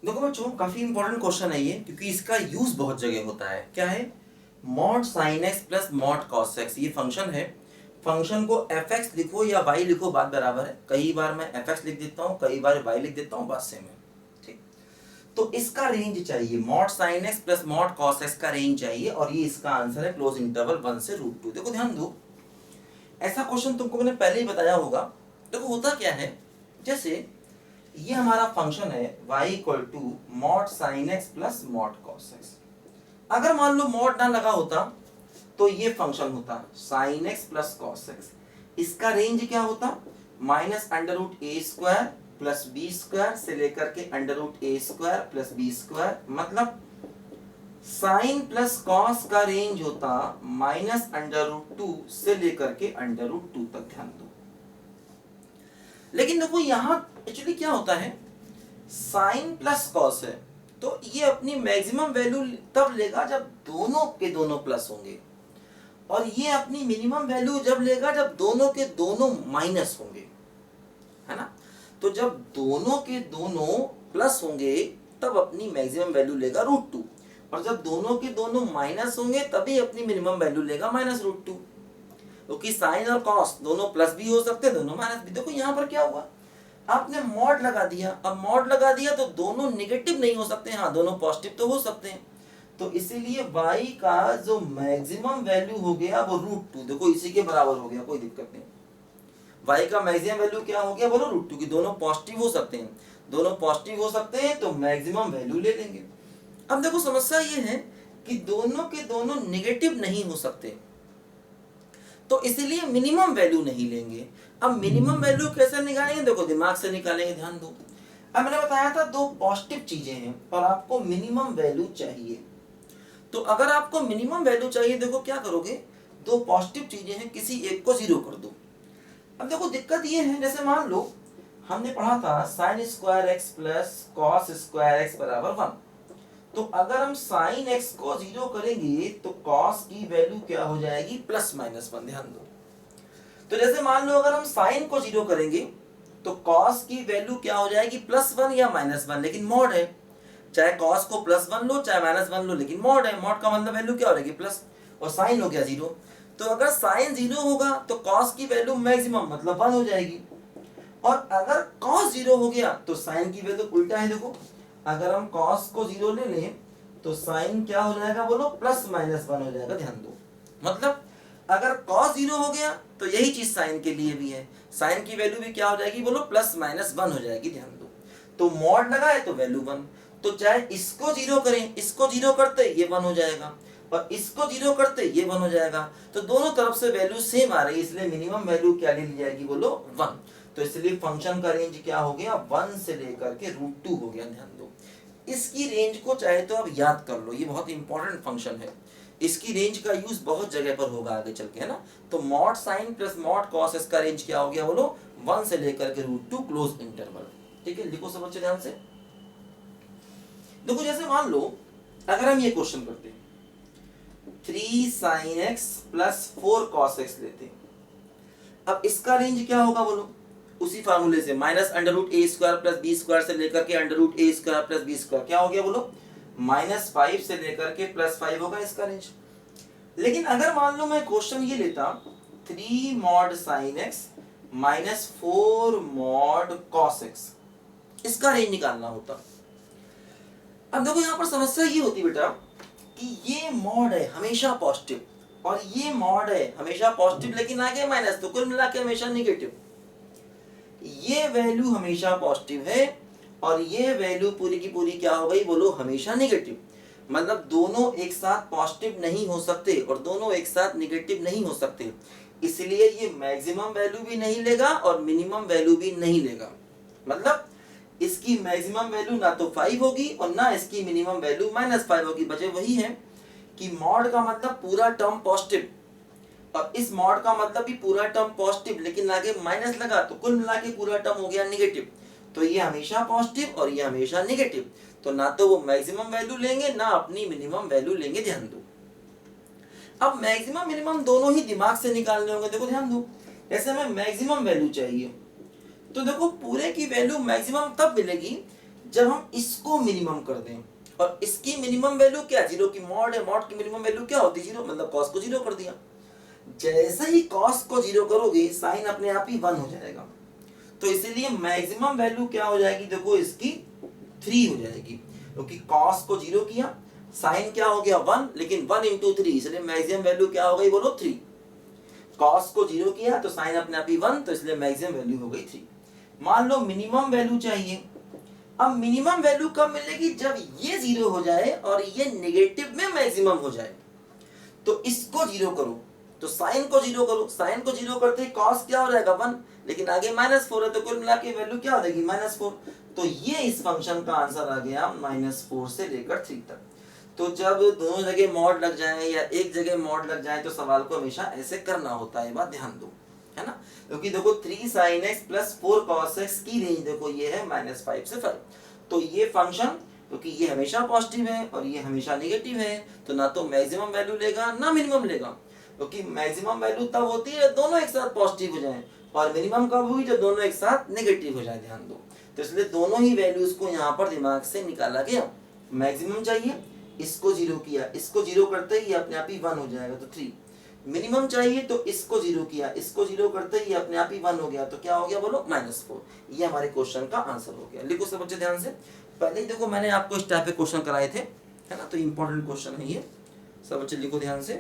देखो बच्चों, काफी इंपॉर्टेंट क्वेश्चन है ये, क्योंकि इसका यूज बहुत जगह होता है। क्या है? Mod sine x plus mod cos x, ये फंक्शन है। फंक्शन को एफ एक्स लिखो या वाई लिखो, बात बराबर है। कई बार मैं एफ एक्स लिख देता हूँ, कई बार वाई लिख देता हूँ, बात सेम है। ठीक, तो इसका रेंज चाहिए, mod sine x plus mod cos x का रेंज चाहिए, और ये इसका आंसर है क्लोज इंटरवल 1 से √2। देखो ध्यान दो, ऐसा क्वेश्चन तुमको मैंने पहले ही बताया होगा। देखो होता क्या है, जैसे ये हमारा फंक्शन है y equal to mod sine x plus mod cos x. अगर मान लो मॉड ना लगा होता तो ये फंक्शन होता sign x plus cos x. इसका रेंज क्या होता? माइनस अंडर रूट ए स्क्वायर प्लस बी स्क्वायर से लेकर के अंडर रूट ए स्क्वायर प्लस बी स्क्वायर, मतलब साइन प्लस कॉस का रेंज होता माइनस अंडर रूट 2 से लेकर के अंडर रूट 2 तक। ध्यान दो, लेकिन देखो यहां एक्चुअली क्या होता है, साइन प्लस कॉस है तो ये अपनी मैक्सिमम वैल्यू तब लेगा जब दोनों के दोनों प्लस होंगे, और ये अपनी मिनिमम वैल्यू जब लेगा जब दोनों के दोनों माइनस होंगे, है ना। तो जब दोनों के दोनों प्लस होंगे तब अपनी मैक्सिमम वैल्यू लेगा √2, और जब दोनों के दोनों माइनस होंगे तभी अपनी मिनिमम वैल्यू लेगा -√2, क्योंकि साइन और कॉस दोनों प्लस भी हो सकते हैं, दोनों माइनस भी। देखो यहाँ पर क्या हुआ, आपने मॉड लगा दिया। अब मॉड लगा दिया तो दोनों नेगेटिव नहीं हो सकते, हाँ दोनों पॉजिटिव तो हो सकते हैं। तो इसीलिए y का जो मैक्सिमम वैल्यू हो गया वो √2, देखो इसी के बराबर हो गया, कोई दिक्कत नहीं। y का मैक्सिमम वैल्यू क्या हो गया, बोलो √2, की दोनों पॉजिटिव हो सकते हैं, दोनों पॉजिटिव हो सकते हैं तो मैक्सिमम वैल्यू ले लेंगे। अब देखो समस्या ये है कि दोनों के दोनों नेगेटिव नहीं हो सकते, तो इसीलिए मिनिमम वैल्यू नहीं लेंगे। अब मिनिमम वैल्यू कैसे निकालेंगे, देखो दिमाग से निकालेंगे। ध्यान दो, अब मैंने बताया था दो पॉजिटिव चीजें हैं और आपको मिनिमम वैल्यू चाहिए। तो अगर आपको मिनिमम वैल्यू चाहिए, देखो क्या करोगे, दो पॉजिटिव चीजें हैं, किसी एक को 0 कर दो। अब देखो दिक्कत ये है, जैसे मान लो हमने पढ़ा था sine square x plus cos square x बराबर 1। तो अगर हम साइन एक्स को 0 करेंगे तो कॉस की वैल्यू क्या हो जाएगी, +-1। ध्यान दो, तो जैसे मान लो अगर हम साइन को 0 करेंगे तो कॉस की वैल्यू क्या हो जाएगी, +1 या -1, लेकिन मॉड है, चाहे कॉस को +1 लो चाहे -1 लो, लेकिन मॉड है। मॉड का मतलब वैल्यू क्या हो जाएगी, प्लस, और साइन हो गया 0। तो अगर साइन 0 होगा तो कॉस की वैल्यू मैक्सिमम मतलब 1 हो जाएगी, और अगर कॉस 0 हो गया तो साइन की वैल्यू उल्टा है। देखो अगर हम कॉस को 0 ले लें तो साइन क्या हो जाएगा, बोलो +-1 हो जाएगा। ध्यान दो, मतलब अगर cos 0 हो गया तो यही चीज साइन के लिए भी है, साइन की वैल्यू भी क्या हो जाएगी, बोलो +-1 हो जाएगी। ध्यान दो, तो मॉड लगा है तो वैल्यू 1, तो चाहे इसको 0 करें, इसको 0 करते ये 1 हो जाएगा, और इसको 0 करते ये 1 हो जाएगा। तो दोनों तरफ से वैल्यू सेम आ रही है, इसलिए मिनिमम वैल्यू क्या ले ली जाएगी, बोलो 1। तो इसलिए फंक्शन का रेंज क्या हो गया, 1 से लेकर के √2 हो गया। ध्यान दो, इसकी रेंज को चाहे तो आप याद कर लो, ये बहुत इंपॉर्टेंट फंक्शन है, इसकी रेंज का यूज बहुत जगह पर होगा आगे चल के, है ना। तो mod sine plus mod cos इसका रेंज क्या हो गया, बोलो 1 से लेकर के √2 क्लोज इंटरवल। ठीक है, लिखो समझ ध्यान से। देखो जैसे मान लो अगर हम ये क्वेश्चन करते हैं 3 sin x plus 4 cos x लेते हैं, अब इसका रेंज क्या होगा, बोलो उसी फार्मूले से, -√a² प्लस बी स्क्वायर से लेकर के √a² प्लस बी स्क्वायर, क्या हो गया बोलो, -5 से लेकर के +5 होगा इसका रेंज। लेकिन अगर मान लो मैं क्वेश्चन ये लेता 3 mod sin x -4 mod cos x, इसका रेंज निकालना होता। अब देखो यहाँ पर समस्या ये होती बेटा कि ये मॉड है हमेशा पॉजिटिव और ये मॉड है हमेशा पॉजिटिव, लेकिन आगे माइनस, तो कुल मिला के हमेशा निगेटिव। ये वैल्यू हमेशा पॉजिटिव है और ये वैल्यू पूरी की पूरी क्या हो गई, बोलो हमेशा निगेटिव। मतलब दोनों एक साथ पॉजिटिव नहीं हो सकते और दोनों एक साथ निगेटिव नहीं हो सकते, इसलिए ये मैक्सिमम वैल्यू भी नहीं लेगा और मिनिमम वैल्यू भी नहीं लेगा। मतलब इसकी मैक्सिमम वैल्यू ना तो 5 होगी और ना इसकी मिनिमम वैल्यू -5 होगी। बचे वही है कि मॉड का मतलब पूरा टर्म पॉजिटिव और इस मॉड का मतलब भी पूरा टर्म पॉजिटिव, लेकिन आगे माइनस लगा तो कुल मिला के पूरा टर्म हो गया निगेटिव। तो ये हमेशा पॉजिटिव और ये हमेशा निगेटिव, तो ना तो वो मैक्सिमम वैल्यू लेंगे ना अपनी मिनिमम वैल्यू लेंगे। ध्यान दो, अब मैक्सिमम मिनिमम दोनों ही दिमाग से निकालने होंगे। देखो ध्यान दो, जैसे हमें मैक्सिमम वैल्यू चाहिए तो देखो पूरे की वैल्यू मैक्सिमम तब मिलेगी जब हम इसको मिनिमम कर दें और इसकी मिनिमम वैल्यू क्या, जीरो की मॉड है, मॉड की मिनिमम वैल्यू क्या होती है, जीरो, मतलब कॉस को जीरो कर दिया। जैसे ही कॉस को जीरो करोगे साइन अपने आप ही 1 हो जाएगा, तो इसीलिए मैक्सिमम वैल्यू क्या हो जाएगी, देखो इसकी 3 हो जाएगी, क्योंकि कॉस को जीरो किया, साइन क्या हो गया 1, लेकिन 1 इंटू 3, इसलिए मैक्सिमम वैल्यू क्या हो गई, बोलो 3। कॉस को जीरो किया तो साइन अपने आप ही 1, तो इसलिए मैक्सिमम वैल्यू हो गई 3। मान लो मिनिमम वैल्यू चाहिए। अब मिनिमम वैल्यू कब मिलेगी, जब ये जीरो हो जाए और ये नेगेटिव में मैक्सिमम हो जाए। तो इसको जीरो करो, तो साइन को जीरो करो, साइन को जीरो करते ही कॉस क्या हो जाएगा 1, लेकिन आगे -4 है, तो कुल मिला के वैल्यू क्या हो जाएगी -4। तो ये इस फंक्शन का आंसर आ गया -4 से लेकर 3 तक। तो जब दोनों जगह मॉड लग जाए या एक जगह मॉड लग जाए तो सवाल को हमेशा ऐसे करना होता है, बात ध्यान दो, है ना। क्योंकि देखो 3 sin x plus 4 cos x की रेंज देखो ये है -5 से 5। तो ये फंक्शन, क्योंकि ये हमेशा पॉजिटिव है और ये हमेशा नेगेटिव है, तो ना तो मैक्सिमम वैल्यू लेगा ना मिनिमम लेगा, क्योंकि मैक्सिमम वैल्यू तब होती है दोनों एक साथ पॉजिटिव हो जाए, और मिनिमम कब होगी, जब दोनों एक साथ नेगेटिव हो जाए, ध्यान दो। तो इसलिए दोनों ही वैल्यूज को यहाँ पर दिमाग से निकाला गया। मैक्सिमम चाहिए, इसको जीरो किया, इसको जीरो करते ही अपने आप ही 1 हो जाएगा, तो 3। मिनिमम चाहिए तो इसको जीरो किया, इसको जीरो करते ही अपने आप ही 1 हो गया, तो क्या हो गया, बोलो -4। ये हमारे क्वेश्चन का आंसर हो गया। लिखो सब बच्चे ध्यान से। पहले ही देखो मैंने आपको इस टाइप के क्वेश्चन कराए थे, है ना, तो इंपॉर्टेंट क्वेश्चन है ये, सब बच्चे लिखो ध्यान से।